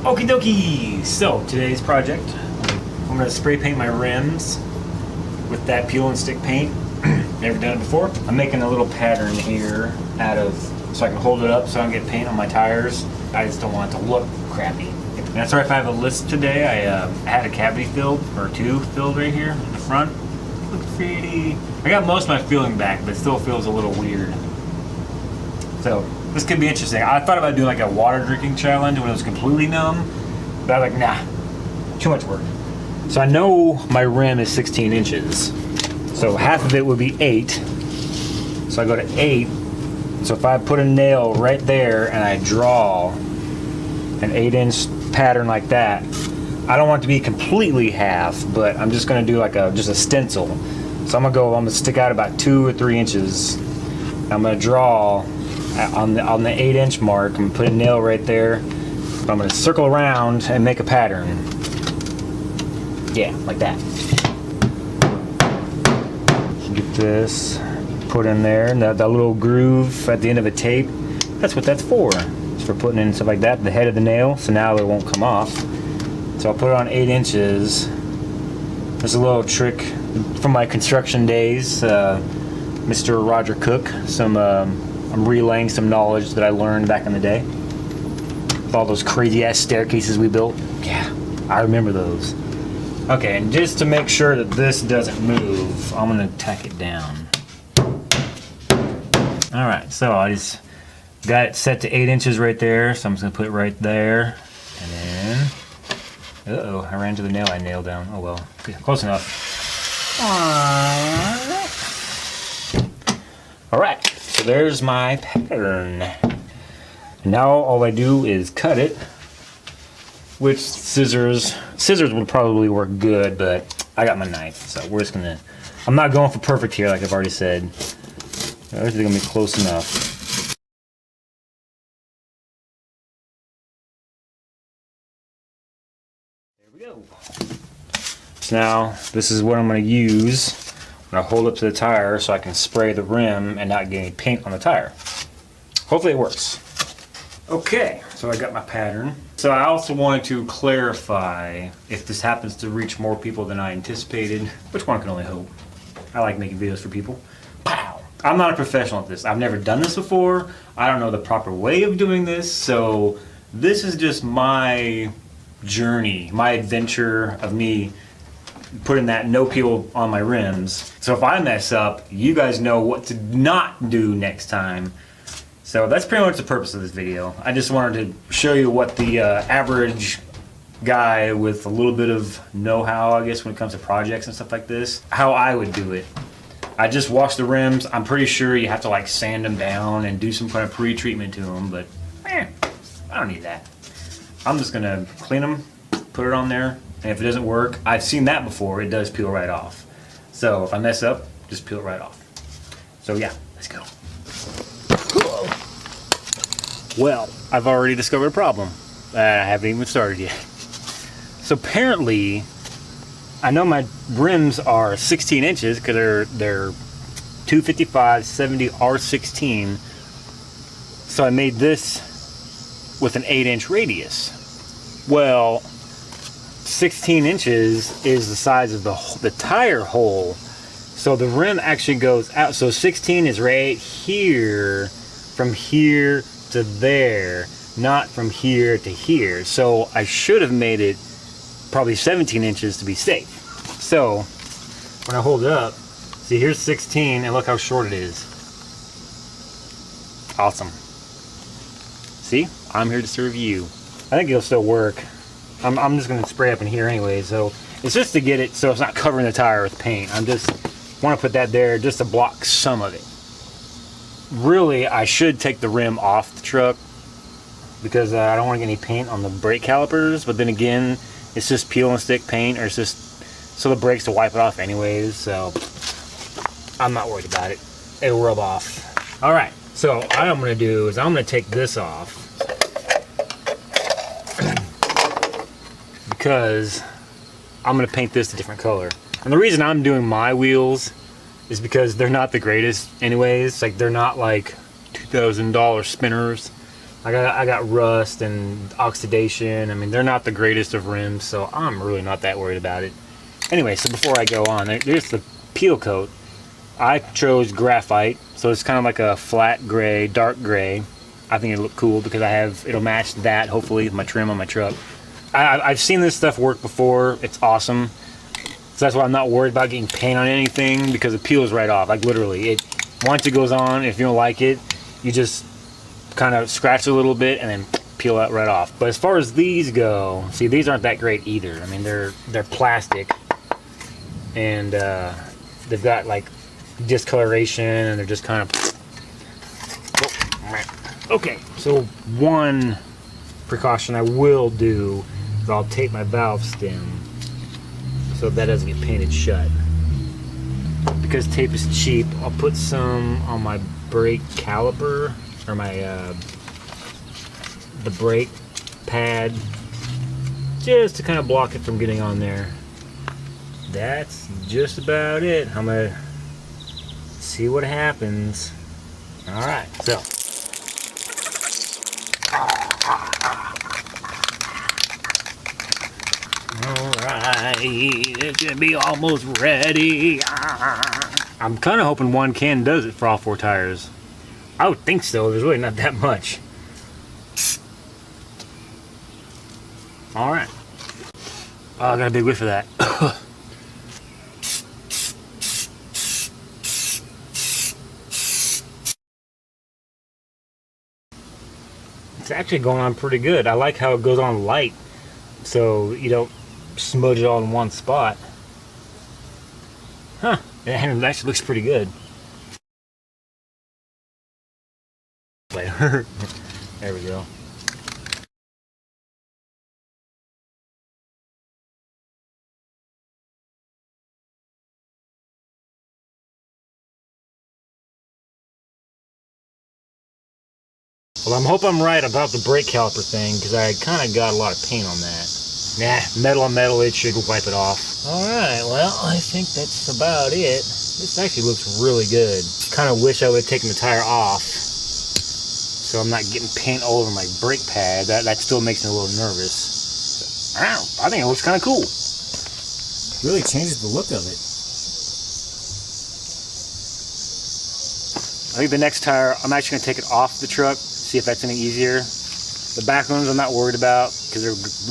Okie dokie! So, today's project, I'm going to spray paint my rims with that peel and stick paint. Never done it before. I'm making a little pattern here so I can hold it up so I don't get paint on my tires. I just don't want it to look crappy. And that's right, if I have a list today, I had a cavity filled, or two filled right here in the front. Looks pretty. I got most of my feeling back, but it still feels a little weird. So, this could be interesting. I thought about doing like a water drinking challenge when it was completely numb, but I was like, nah, too much work. So I know my rim is 16 inches. So half of it would be 8. So I go to 8. So if I put a nail right there and I draw an 8-inch pattern like that, I don't want it to be completely half, but I'm just gonna do like just a stencil. So I'm gonna stick out about 2 or 3 inches. I'm gonna draw on the 8-inch mark. I'm gonna put a nail right there. I'm gonna circle around and make a pattern. Yeah, like that. Get this put in there, and that little groove at the end of a tape. That's what that's for. It's for putting in stuff like that, the head of the nail, so now it won't come off. So I'll put it on 8 inches. There's a little trick from my construction days. Mr. Roger Cook. I'm relaying some knowledge that I learned back in the day. With all those crazy ass staircases we built. Yeah, I remember those. Okay, and just to make sure that this doesn't move, I'm gonna tack it down. Alright, so I just got it set to 8 inches right there, so I'm just gonna put it right there. And then, uh-oh, I ran into the nail I nailed down. Oh well, okay, close enough. Alright, so there's my pattern. Now all I do is cut it, which scissors would probably work good, but I got my knife, so we're just gonna, I'm not going for perfect here like I've already said. This is gonna be close enough. There we go. So now this is what I'm gonna use when I hold it to the tire so I can spray the rim and not get any paint on the tire. Hopefully it works. Okay, so I got my pattern. So I also wanted to clarify if this happens to reach more people than I anticipated, which one can only hope. I like making videos for people. Pow! I'm not a professional at this. I've never done this before. I don't know the proper way of doing this, so this is just my journey, my adventure of me putting that no peel on my rims. So if I mess up, you guys know what to not do next time. So that's pretty much the purpose of this video. I just wanted to show you what the average guy with a little bit of know-how, I guess, when it comes to projects and stuff like this, how I would do it. I just wash the rims. I'm pretty sure you have to like sand them down and do some kind of pre-treatment to them, but I don't need that. I'm just gonna clean them, put it on there, and if it doesn't work, I've seen that before, it does peel right off. So if I mess up, just peel it right off. So yeah, let's go. Well, I've already discovered a problem. I haven't even started yet. So apparently, I know my rims are 16 inches because they're 255 70 R16. So I made this with an 8-inch radius. Well, 16 inches is the size of the tire hole. So the rim actually goes out. So 16 is right here, from here to there, not from here to here. So I should have made it probably 17 inches to be safe. So when I hold it up, see, here's 16 and look how short it is. Awesome. See, I'm here to serve you. I think it'll still work. I'm just gonna spray up in here anyway, so it's just to get it so it's not covering the tire with paint. I'm just want to put that there just to block some of it. Really, I should take the rim off the truck because I don't want to get any paint on the brake calipers, but then again, it's just peel and stick paint, or it's just so the brakes to wipe it off anyways, so I'm not worried about it. It'll rub off. Alright, so what I'm going to do is I'm going to take this off because I'm going to paint this a different color. And the reason I'm doing my wheels is because they're not the greatest anyways. Like, they're not like $2,000 spinners. I got rust and oxidation. I mean, they're not the greatest of rims, so I'm really not that worried about it. Anyway, so before I go on, there's the peel coat. I chose graphite, so it's kind of like a flat gray, dark gray. I think it'll look cool because it'll match that, hopefully, with my trim on my truck. I've seen this stuff work before. It's awesome. So that's why I'm not worried about getting paint on anything, because it peels right off. Like literally, once it goes on, if you don't like it, you just kind of scratch it a little bit and then peel it right off. But as far as these go, see, these aren't that great either. I mean, they're plastic, and they've got like discoloration, and they're just kind of. Okay, so one precaution I will do is I'll tape my valve stem so that doesn't get painted shut. Because tape is cheap, I'll put some on my brake caliper, or my the brake pad, just to kind of block it from getting on there. That's just about it. I'm gonna see what happens. All right, so. Alright, it's gonna be almost ready. I'm kind of hoping one can does it for all 4 tires. I would think so, there's really not that much. Alright. Oh, I got a big whiff of that. It's actually going on pretty good. I like how it goes on light, so you don't smudge it all in one spot. Huh, and it actually looks pretty good. There we go. Well, I hope I'm right about the brake caliper thing, because I kind of got a lot of paint on that. Nah, metal on metal, it should wipe it off. Alright, well, I think that's about it. This actually looks really good. Kind of wish I would have taken the tire off, so I'm not getting paint all over my brake pad. That still makes me a little nervous. So, I don't know, I think it looks kind of cool. Really changes the look of it. I think the next tire, I'm actually going to take it off the truck, see if that's any easier. The back ones I'm not worried about because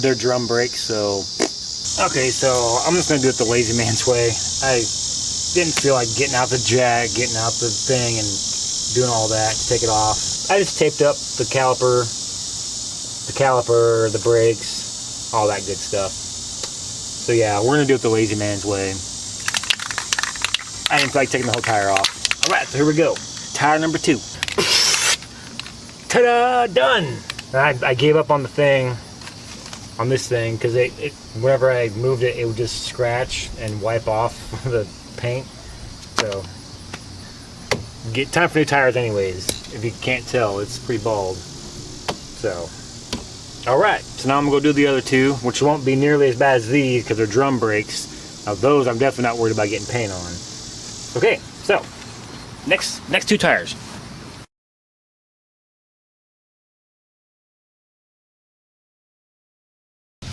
they're drum brakes, so. Okay, so I'm just gonna do it the lazy man's way. I didn't feel like getting out the jack, getting out the thing and doing all that to take it off. I just taped up the caliper, the brakes, all that good stuff. So yeah, we're gonna do it the lazy man's way. I didn't feel like taking the whole tire off. All right, so here we go. Tire number 2. Ta-da! Done! I gave up on the thing, on this thing, because whenever I moved it, it would just scratch and wipe off the paint. So, time for new tires anyways. If you can't tell, it's pretty bald. So, alright, so now I'm going to go do the other 2, which won't be nearly as bad as these, because they're drum brakes. Now those I'm definitely not worried about getting paint on. Okay, so, next 2 tires.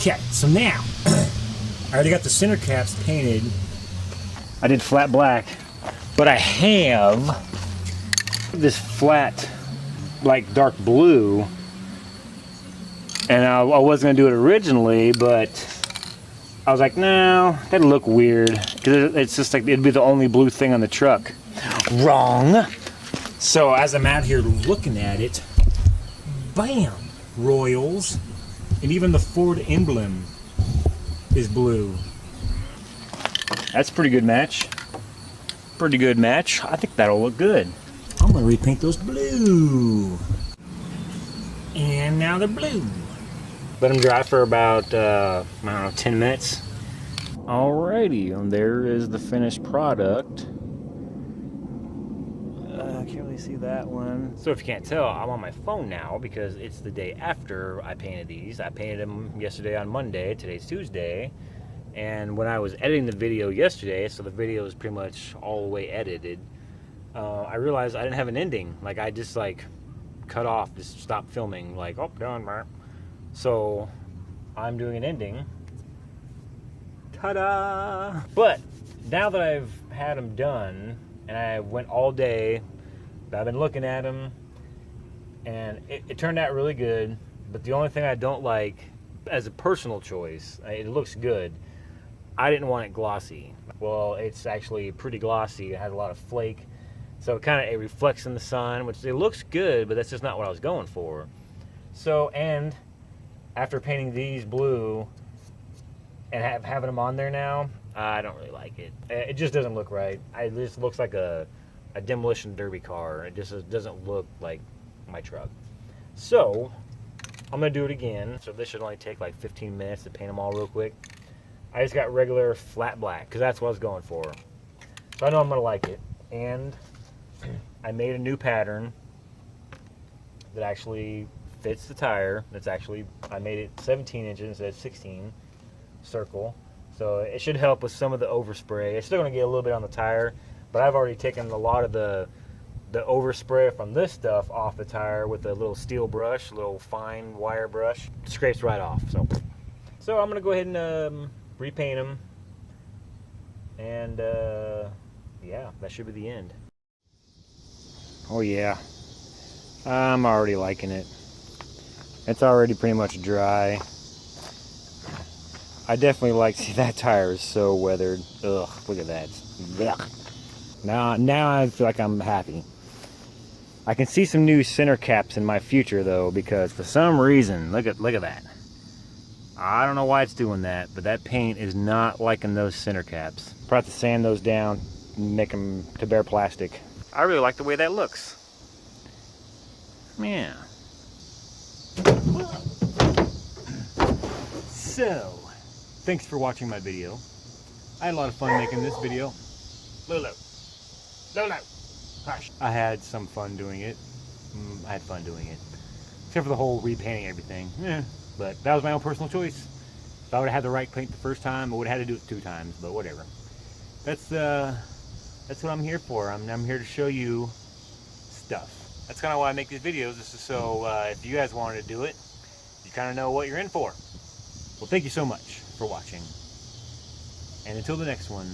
Okay, so now, I already got the center caps painted. I did flat black, but I have this flat, like dark blue, and I was gonna do it originally, but I was like, no, that'd look weird, because it's just like, it'd be the only blue thing on the truck. Wrong! So as I'm out here looking at it, bam, Royals. And even the Ford emblem is blue. That's a pretty good match. Pretty good match. I think that'll look good. I'm gonna repaint those blue. And now they're blue. Let them dry for about, I don't know, 10 minutes. Alrighty, and there is the finished product. I can't really see that one. So if you can't tell, I'm on my phone now because it's the day after I painted these. I painted them yesterday on Monday. Today's Tuesday. And when I was editing the video yesterday, so the video is pretty much all the way edited, I realized I didn't have an ending. Like I just like cut off, just stop filming, like, oh, done, man. So I'm doing an ending. Ta-da! But now that I've had them done, and I went all day, I've been looking at them, and it turned out really good. But the only thing I don't like, as a personal choice, it looks good, I didn't want it glossy. Well, it's actually pretty glossy. It has a lot of flake, so it reflects in the sun, which it looks good, but that's just not what I was going for. So, and after painting these blue and having them on there now, I don't really like it. It just doesn't look right. It just looks like a demolition derby car. It just doesn't look like my truck. So I'm gonna do it again. So this should only take like 15 minutes to paint them all real quick. I just got regular flat black because that's what I was going for. So I know I'm gonna like it. And I made a new pattern that actually fits the tire. I made it 17 inches instead of 16 circle. So it should help with some of the overspray. It's still gonna get a little bit on the tire, but I've already taken a lot of the overspray from this stuff off the tire with a little steel brush, a little fine wire brush. It scrapes right off. So I'm gonna go ahead and repaint them, and yeah, that should be the end. Oh yeah, I'm already liking it. It's already pretty much dry. I definitely like, see, that tire is so weathered. Ugh, look at that. Blech. Now I feel like I'm happy. I can see some new center caps in my future though, because for some reason, look at that. I don't know why it's doing that, but that paint is not liking those center caps. Probably have to sand those down and make them to bare plastic. I really like the way that looks. Yeah. So, thanks for watching my video. I had a lot of fun making this video. Lulu. Hush. I had some fun doing it. I had fun doing it. Except for the whole repainting everything. But that was my own personal choice. If I would have had the right paint the first time, I would have had to do it 2 times, but whatever. That's what I'm here for. I'm here to show you stuff. That's kind of why I make these videos. This is so if you guys wanted to do it, you kind of know what you're in for. Well, thank you so much for watching. And until the next one.